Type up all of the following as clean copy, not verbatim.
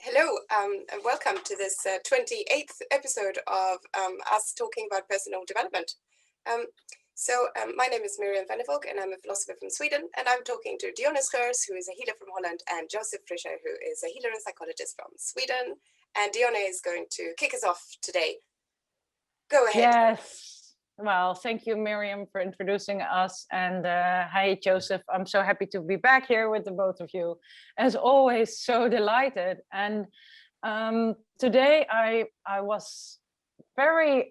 Hello, and welcome to this 28th episode of us talking about personal development. My name is Miriam and I'm a philosopher from Sweden, and I'm talking to Dyonne, who is a healer from Holland, and Josef, who is a healer and psychologist from Sweden. And Dyonne is going to kick us off today. Go ahead. Yes. Well, thank you, Miriam, for introducing us. And hi, Joseph. I'm so happy to be back here with the both of you. As always, so delighted. And today I was very,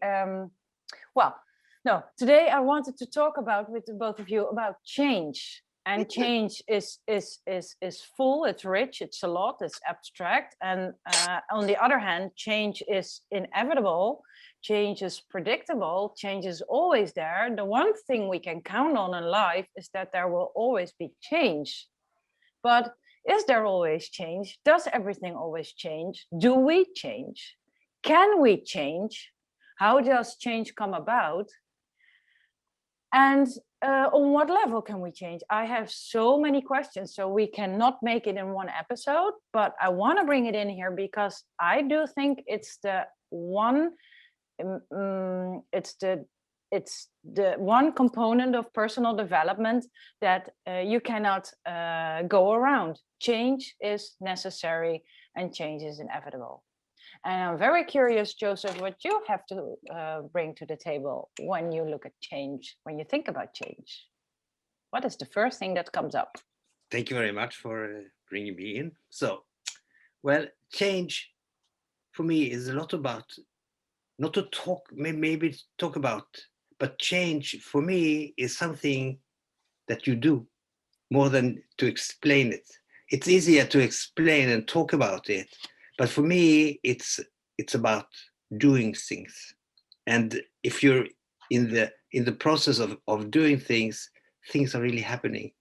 today I wanted to talk about with the both of you about change. And change is full, it's rich, it's a lot, it's abstract. And on the other hand, change is inevitable. Change is predictable, change is always there. The one thing we can count on in life is that there will always be change. But is there always change? Does everything always change? Do we change? Can we change? How does change come about? And on what level can we change? I have so many questions, so we cannot make it in one episode, but I want to bring it in here because I do think it's the one it's the one component of personal development that you cannot go around. Change is necessary and change is inevitable. And I'm very curious, Joseph, what you have to bring to the table when you look at change, when you think about change. What is the first thing that comes up? Thank you very much for bringing me in. So, well, change for me is a lot about not to talk, maybe talk about, but change for me is something that you do more than to explain it. It's easier to explain and talk about it, but for me, it's about doing things. And if you're in the process of doing things are really happening,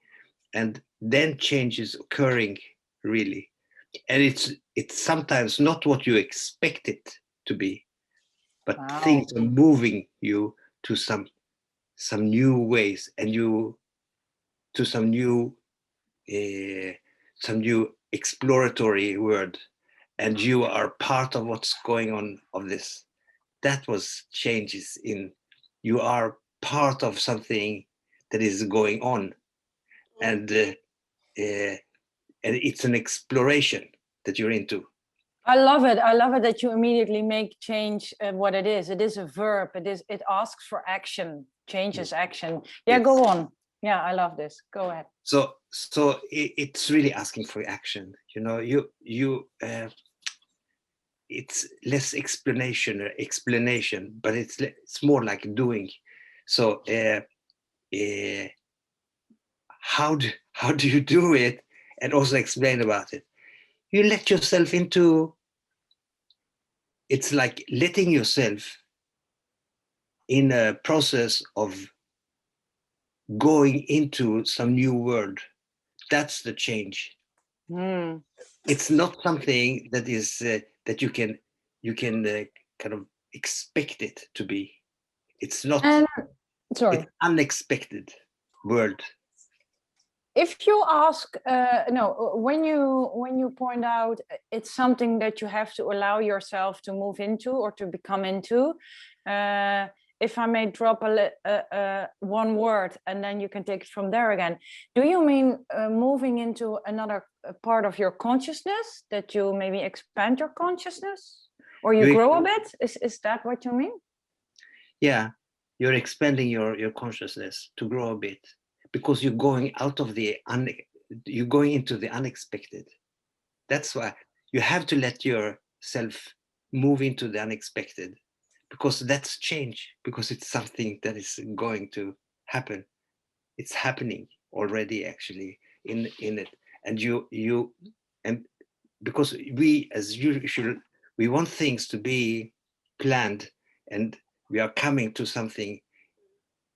and then change is occurring really. And it's sometimes not what you expect it to be, but things are moving you to some new ways, and you to some new exploratory world, and you are part of what's going on of this. That was changes in you are part of something that is going on, and it's an exploration that you're into. I love it. I love it that you immediately make change what it is. It is a verb. It asks for action. Change is action. Yeah, yes. Go on. Yeah, I love this. Go ahead. So it's really asking for action. You know, it's less explanation, but it's more like doing. So how do you do it, and also explain about it? You let yourself into. It's like letting yourself in a process of going into some new world. That's the change. It's not something that is that you can kind of expect it to be. It's not. It's unexpected world. If you ask, when you point out it's something that you have to allow yourself to move into or to become into, if I may drop one word and then you can take it from there again. Do you mean moving into another part of your consciousness, that you maybe expand your consciousness or you grow a bit? Is that what you mean? Yeah, you're expanding your consciousness to grow a bit. Because you're going out of you're going into the unexpected. That's why you have to let yourself move into the unexpected, because that's change, because it's something that is going to happen. It's happening already, actually, in it. And because we, as usual, we want things to be planned, and we are coming to something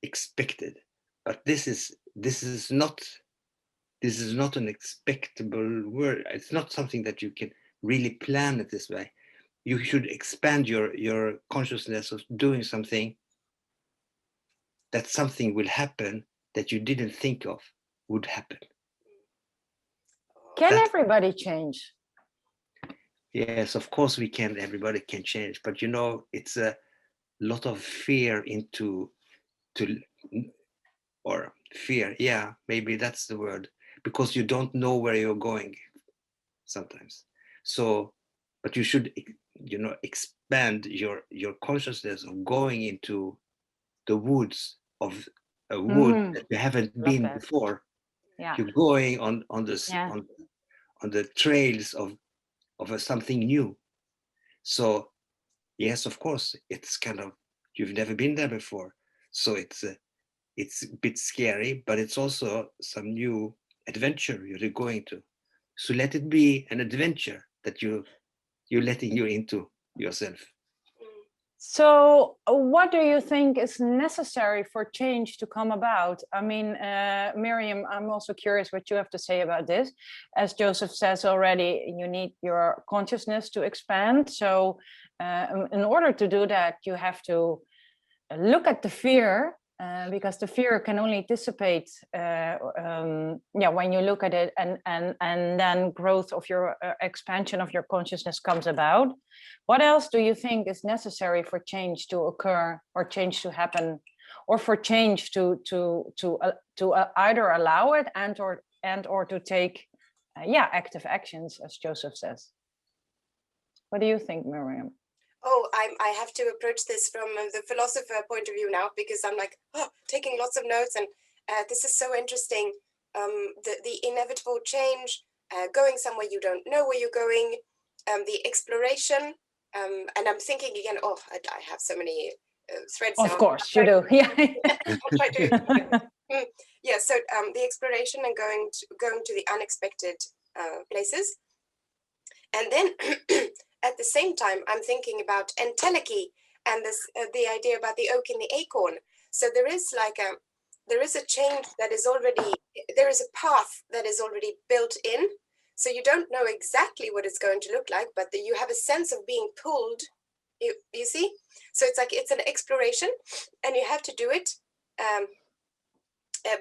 expected. But this is not an expectable word. It's not something that you can really plan it this way. You should expand your consciousness of doing something, that something will happen that you didn't think of would happen. Can everybody change? Yes, of course we can. Everybody can change, but you know, it's a lot of fear into to or fear. Yeah, maybe that's the word, because you don't know where you're going sometimes. So, but you should, you know, expand your consciousness of going into the woods of a wood Mhm. that you haven't Love been that. before. Yeah. You're going on this Yeah. on the trails of something new. So yes, of course, it's kind of, you've never been there before, so it's a bit scary, but it's also some new adventure you're going to. So let it be an adventure that you're letting you into yourself. Mm. So, what do you think is necessary for change to come about? I mean, Miriam, I'm also curious what you have to say about this. As Joseph says already, you need your consciousness to expand. So, in order to do that, you have to look at the fear, because the fear can only dissipate when you look at it, and then growth of your expansion of your consciousness comes about. What else do you think is necessary for change to occur, or change to happen, or for change to either allow it and or to take active actions, as Joseph says? What do you think, Miriam? Oh, I have to approach this from the philosopher point of view now, because I'm like, oh, taking lots of notes, and this is so interesting. The inevitable change, going somewhere you don't know where you're going, the exploration, and I'm thinking again. Oh, I have so many threads Of now. course you do. Yeah. I'll try to. Yeah. So the exploration and going to the unexpected places. And then at the same time, I'm thinking about entelechy and this the idea about the oak and the acorn. So there is a change that is already, there is a path that is already built in. So you don't know exactly what it's going to look like, but you have a sense of being pulled. You see? So it's like it's an exploration, and you have to do it um,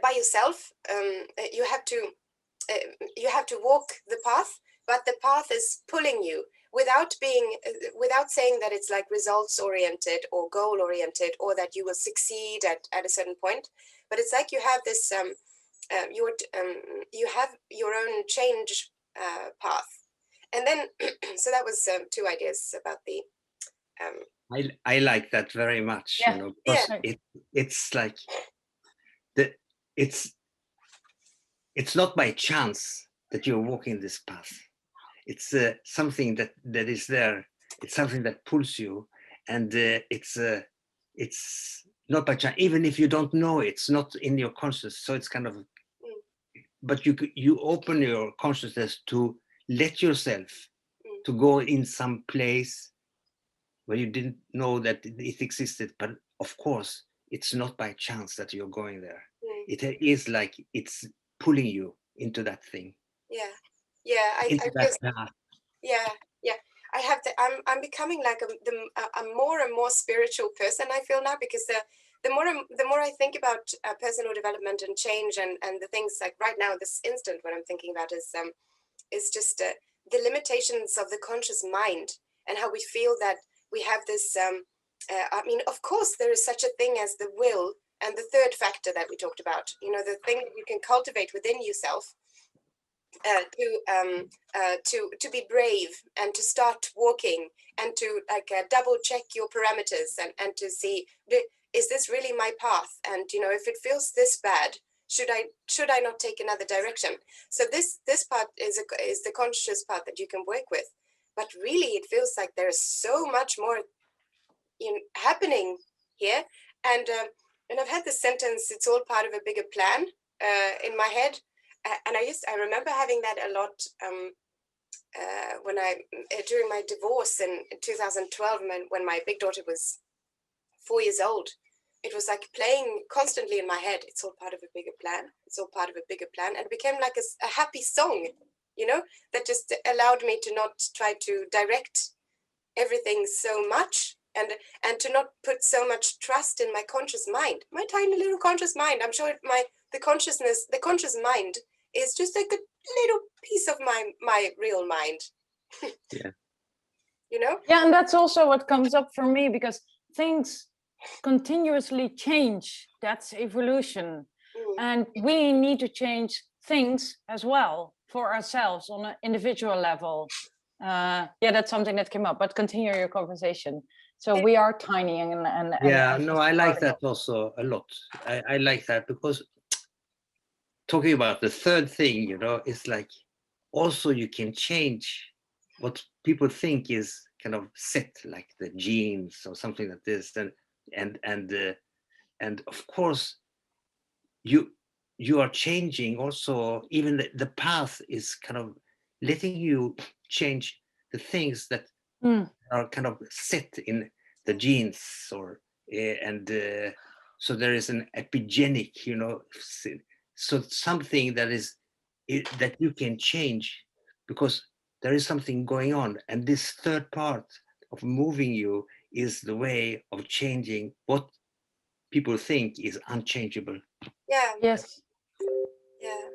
by yourself. You have to walk the path, but the path is pulling you without being without saying that it's like results oriented or goal oriented, or that you will succeed at a certain point. But it's like you have this you have your own change path. And then so that was two ideas about the um, I like that very much, you Yeah. know, yeah. because it's like the it's it's not by chance that you're walking this path. It's something that is there. It's something that pulls you, and it's not by chance. Even if you don't know it, it's not in your consciousness. So it's kind of, Mm, but you open your consciousness to let yourself mm, to go in some place where you didn't know that it existed. But of course, it's not by chance that you're going there. mm. It is like it's pulling you into that thing, Yeah, yeah. I into feel. that path. Yeah, yeah. I have to. I'm becoming like a more and more spiritual person, I feel now, because the more I think about personal development and change, and the things like right now, this instant, what I'm thinking about is just the limitations of the conscious mind, and how we feel that we have this. I mean, of course, there is such a thing as the will, and the third factor that we talked about. You know, the thing that you can cultivate within yourself to be brave, and to start walking, and to like double check your parameters, and to see, is this really my path, and you know, if it feels this bad, should I not take another direction? So this part is the conscious part that you can work with, but really it feels like there's so much more happening here. And I've had this sentence, it's all part of a bigger plan, in my head. And I remember having that a lot when I during my divorce in 2012, when my big daughter was 4 years old. It was like playing constantly in my head. It's all part of a bigger plan. It's all part of a bigger plan. And it became like a happy song, that just allowed me to not try to direct everything so much, and to not put so much trust in my conscious mind, my tiny little conscious mind. I'm sure the conscious mind is just like a little piece of my real mind. Yeah. you know? Yeah, and that's also what comes up for me, because things continuously change. That's evolution. Mm. And we need to change things as well for ourselves on an individual level. Yeah, that's something that came up, but continue your conversation. So we are tiny Yeah, and no, just I like that particles. also a lot. I like that because talking about the third thing, it's like also you can change what people think is kind of set, like the genes or something like this, and of course you you are changing also. Even the path is kind of letting you change the things that Mm. are kind of set in the genes, or and so there is an epigenic, so something that is that you can change because there is something going on, and this third part of moving you is the way of changing what people think is unchangeable. Yeah, Yes. yeah.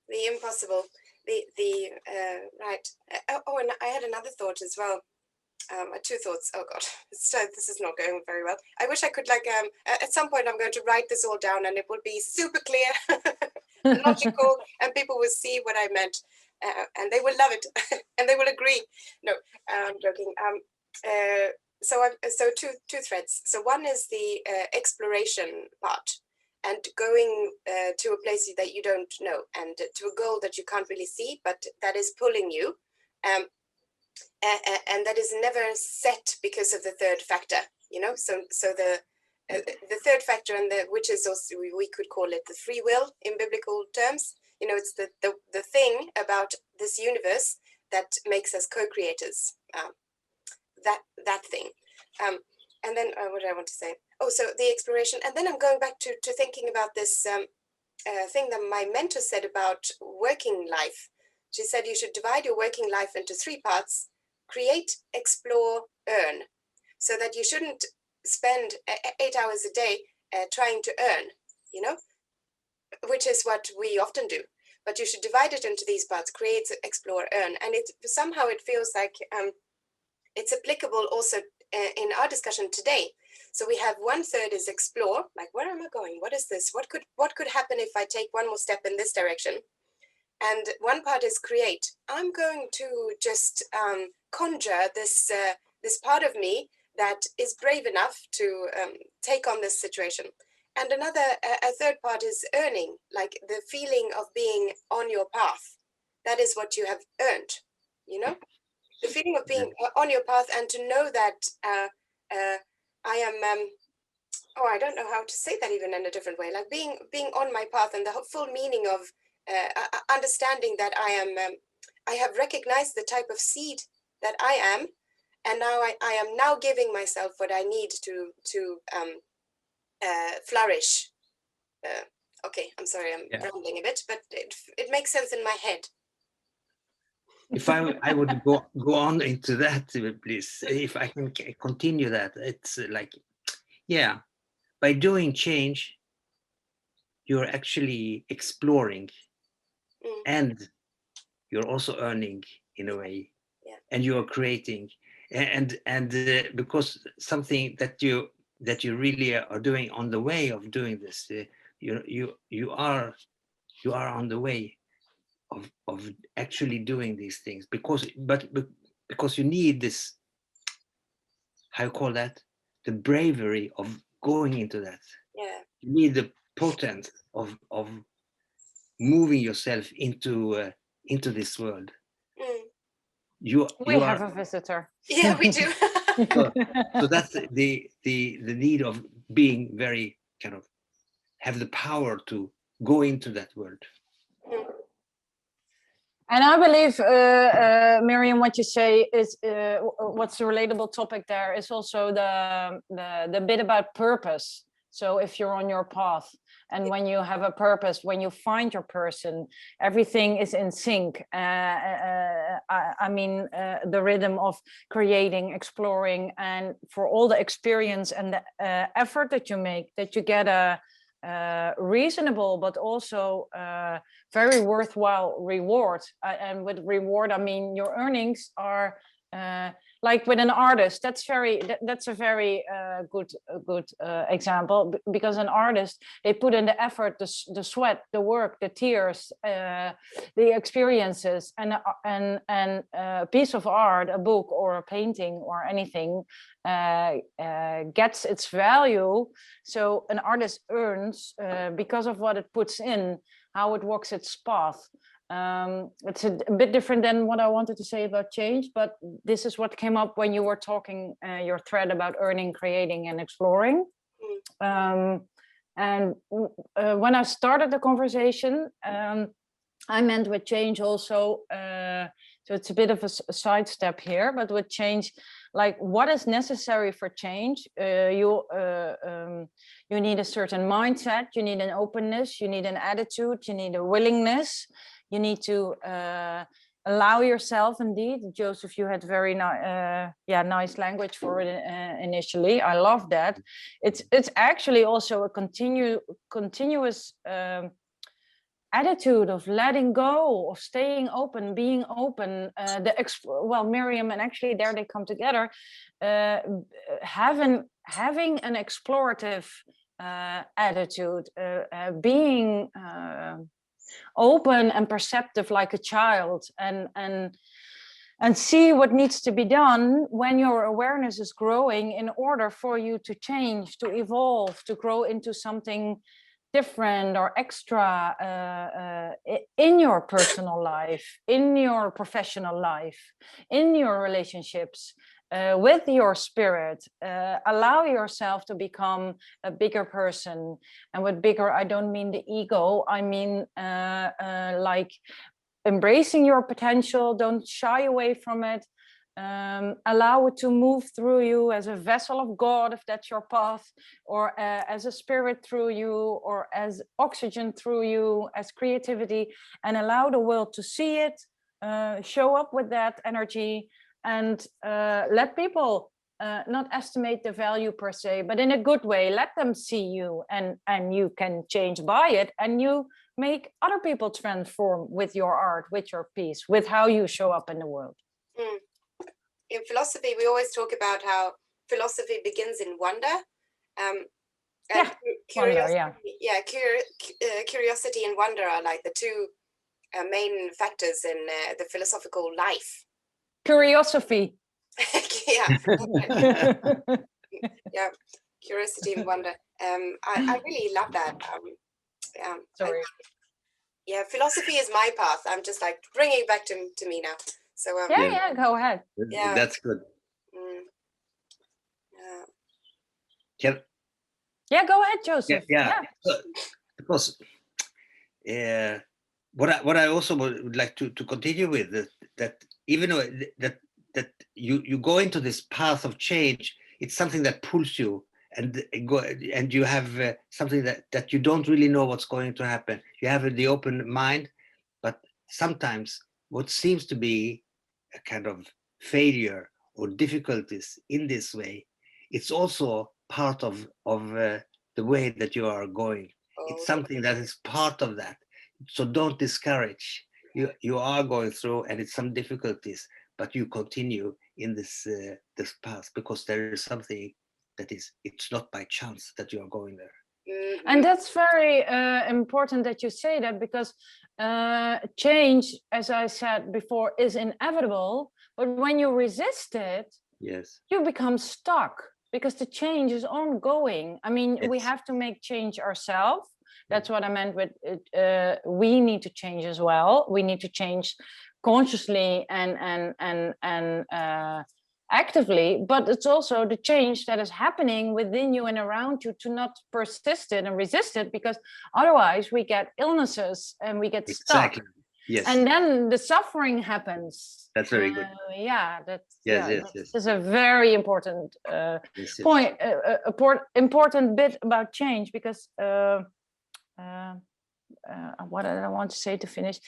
The impossible. The right. Oh, and I had another thought as well. Two thoughts. Oh God, so this is not going very well. I wish I could at some point I'm going to write this all down and it would be super clear, logical, and people will see what I meant, and they will love it, and they will agree. No, I'm joking. So two threads. So one is the exploration part, and going to a place that you don't know, and to a goal that you can't really see, but that is pulling you. Um, and that is never set because of the third factor, so the third factor, and which is also, we could call it the free will in biblical terms. It's the thing about this universe that makes us co-creators, that thing. And then what did I want to say? Oh, so the exploration. And then I'm going back to thinking about this thing that my mentor said about working life. She said you should divide your working life into three parts: create, explore, earn. So that you shouldn't spend 8 hours a day trying to earn, which is what we often do. But you should divide it into these parts: create, explore, earn. And somehow it feels like it's applicable also in our discussion today. So we have 1/3 is explore, like, where am I going? What is this? What could happen if I take one more step in this direction? And one part is create. I'm going to just conjure this part of me that is brave enough to take on this situation. And a third part is earning, like the feeling of being on your path. That is what you have earned, the feeling of being on your path, and to know that I am. I don't know how to say that even in a different way. Like being on my path, and the full meaning of understanding that I am. I have recognized the type of seed that I am, and now I am now giving myself what I need to flourish. Okay, I'm sorry, I'm rambling a bit, but it makes sense in my head. If I would go on into that, please, if I can continue that, it's like, yeah, by doing change, you're actually exploring, and you're also earning in a way, and you're creating, and because something that you really are doing on the way of doing this, you are on the way of actually doing these things, because you need this, how you call that, the bravery of going into that. You need the potence of moving yourself into this world. We have a visitor. Yeah, we do. So that's the need of being very kind of have the power to go into that world. And I believe, Miriam, what you say is what's the relatable topic there is also the bit about purpose. So if you're on your path, and when you have a purpose, when you find your person, everything is in sync. I mean, the rhythm of creating, exploring, and for all the experience and the effort that you make, that you get a reasonable but also very worthwhile reward. And with reward, I mean your earnings are like with an artist, that's a very good example, because an artist, they put in the effort, the sweat, the work, the tears, the experiences, and a piece of art, a book or a painting or anything gets its value. So an artist earns because of what it puts in, how it walks its path. It's a bit different than what I wanted to say about change, but this is what came up when you were talking your thread about earning, creating, and exploring. And when I started the conversation, I meant with change also, so it's a bit of a sidestep here, but with change, like what is necessary for change? You need a certain mindset, you need an openness, you need an attitude, you need a willingness. You need to allow yourself, indeed. Joseph, you had very nice language for it initially. I love that. It's actually also a continuous attitude of letting go, of staying open, being open. Miriam, and actually there they come together. Having an explorative attitude, being open and perceptive like a child, and see what needs to be done when your awareness is growing, in order for you to change, to evolve, to grow into something different or extra in your personal life, in your professional life, in your relationships, with your spirit. Allow yourself to become a bigger person. And with bigger, I don't mean the ego, I mean like embracing your potential. Don't shy away from it. Allow it to move through you as a vessel of God, if that's your path, or as a spirit through you, or as oxygen through you, as creativity, and allow the world to see it, show up with that energy, and let people not estimate the value per se, but in a good way. Let them see you, and you can change by it, and you make other people transform with your art, with your piece, with how you show up in the world. In philosophy, we always talk about how philosophy begins in wonder. And curiosity and wonder are like the two main factors in the philosophical life. Curiosity. Yeah, curiosity and wonder. I really love that. Sorry. Philosophy is my path. I'm just like bringing it back to me now. So go ahead. Yeah, that's good. Go ahead, Joseph. Because what I also would like to continue with that even though that you go into this path of change, it's something that pulls you, and you have something that you don't really know what's going to happen. You have the open mind, but sometimes what seems to be a kind of failure or difficulties in this way, it's also part of the way that you are going. It's something that is part of that. So don't discourage. You are going through, and it's some difficulties, but you continue in this path, because there is something that it's not by chance that you are going there. And that's very important that you say that, because change, as I said before, is inevitable. But when you resist it, yes, you become stuck, because the change is ongoing. I mean, we have to make change ourselves. That's what I meant with it. We need to change as well. We need to change consciously and actively, but it's also the change that is happening within you and around you, to not persist it and resist it, because otherwise we get illnesses and we get stuck. Yes. And then the suffering happens. That's very good. This is a very important point, important bit about change, because what did I want to say to finish?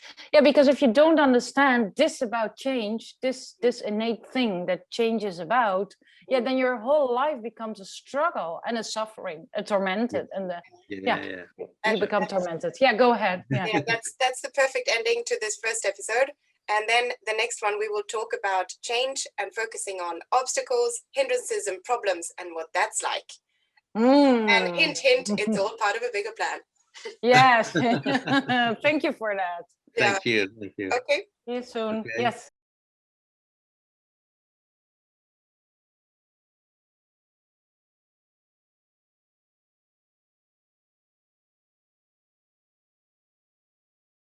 Because if you don't understand this about change, this innate thing that change is about, then your whole life becomes a struggle and a suffering, a tormented, and you become tormented. Go ahead. That's the perfect ending to this first episode. And then the next one, we will talk about change and focusing on obstacles, hindrances, and problems, and what that's like. And hint, hint, it's all part of a bigger plan. Yes. Thank you for that. Yeah. Thank you. Thank you. Okay. See you soon. Okay. Yes.